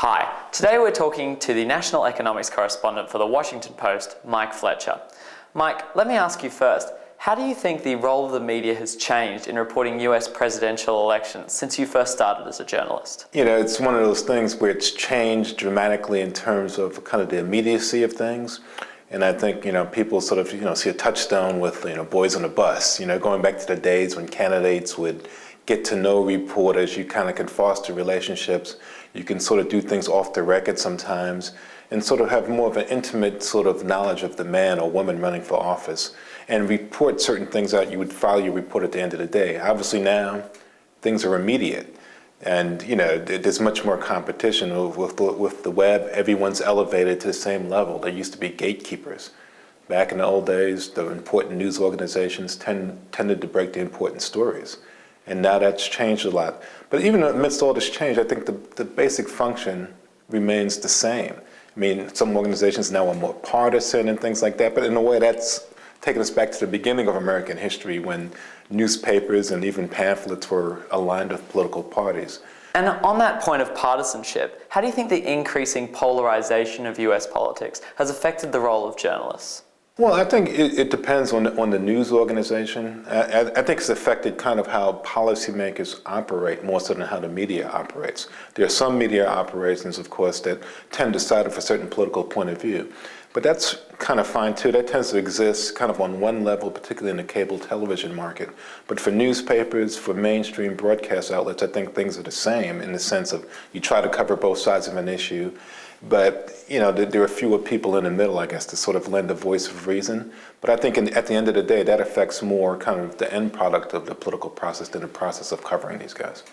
Hi, today we're talking to the national economics correspondent for the Washington Post, Mike Fletcher. Mike, let me ask you first, how do you think the role of the media has changed in reporting US presidential elections since you first started as a journalist? It's one of those things where it's changed dramatically in terms of kind of the immediacy of things. And I think, people sort of, see a touchstone with, boys on a bus, going back to the days when candidates would get to know reporters, you kind of can foster relationships. You can sort of do things off the record sometimes and sort of have more of an intimate sort of knowledge of the man or woman running for office and report certain things out you would file your report at the end of the day. Obviously now, things are immediate. And, there's much more competition with the web. Everyone's elevated to the same level. There used to be gatekeepers. Back in the old days, the important news organizations tended to break the important stories. And now that's changed a lot. But even amidst all this change, I think the basic function remains the same. I mean, some organizations now are more partisan and things like that, but in a way that's taking us back to the beginning of American history when newspapers and even pamphlets were aligned with political parties. And on that point of partisanship, how do you think the increasing polarization of US politics has affected the role of journalists? Well, I think it depends on the news organization. I think it's affected kind of how policymakers operate more so than how the media operates. There are some media operations, of course, that tend to side with a certain political point of view. But that's kind of fine too. That tends to exist kind of on one level, particularly in the cable television market. But for newspapers, for mainstream broadcast outlets, I think things are the same in the sense of you try to cover both sides of an issue. But, there are fewer people in the middle, I guess, to sort of lend a voice of reason. But I think at the end of the day, that affects more kind of the end product of the political process than the process of covering these guys.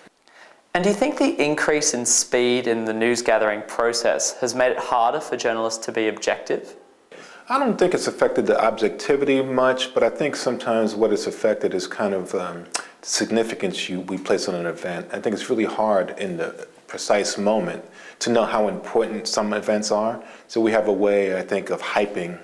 And do you think the increase in speed in the news gathering process has made it harder for journalists to be objective? I don't think it's affected the objectivity much, but I think sometimes what it's affected is kind of the significance we place on an event. I think it's really hard in the precise moment to know how important some events are. So we have a way, I think, of hyping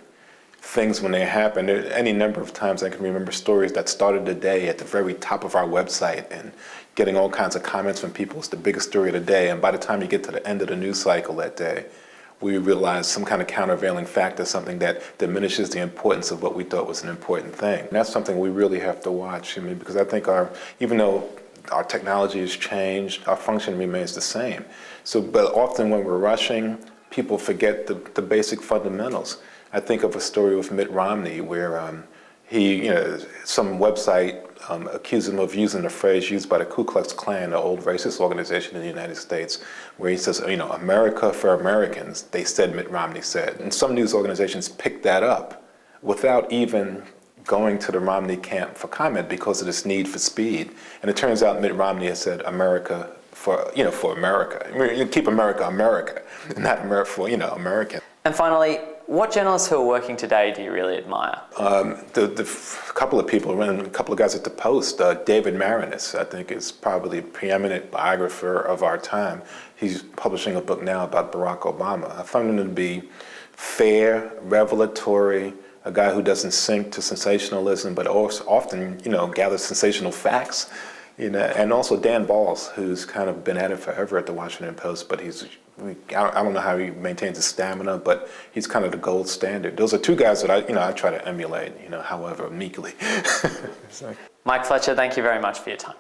things when they happen. There are any number of times I can remember stories that started the day at the very top of our website and getting all kinds of comments from people. It's the biggest story of the day. And by the time you get to the end of the news cycle that day, we realize some kind of countervailing factor, something that diminishes the importance of what we thought was an important thing. And that's something we really have to watch. Because I think even though our technology has changed, our function remains the same. But often when we're rushing, people forget the basic fundamentals. I think of a story with Mitt Romney where some website accused him of using a phrase used by the Ku Klux Klan, the old racist organization in the United States, where he says, America for Americans, Mitt Romney said. And some news organizations picked that up without even going to the Romney camp for comment because of this need for speed. And it turns out Mitt Romney has said America for America. You keep America, America, and not America for, American. And finally, what journalists who are working today do you really admire? The couple of people, a couple of guys at the Post, David Marinis, I think is probably the preeminent biographer of our time. He's publishing a book now about Barack Obama. I found him to be fair, revelatory, a guy who doesn't sink to sensationalism, but also often, gathers sensational facts. And also Dan Balls, who's kind of been at it forever at the Washington Post, but I don't know how he maintains his stamina, but he's kind of the gold standard. Those are two guys that I try to emulate, however meekly. Mike Fletcher, thank you very much for your time.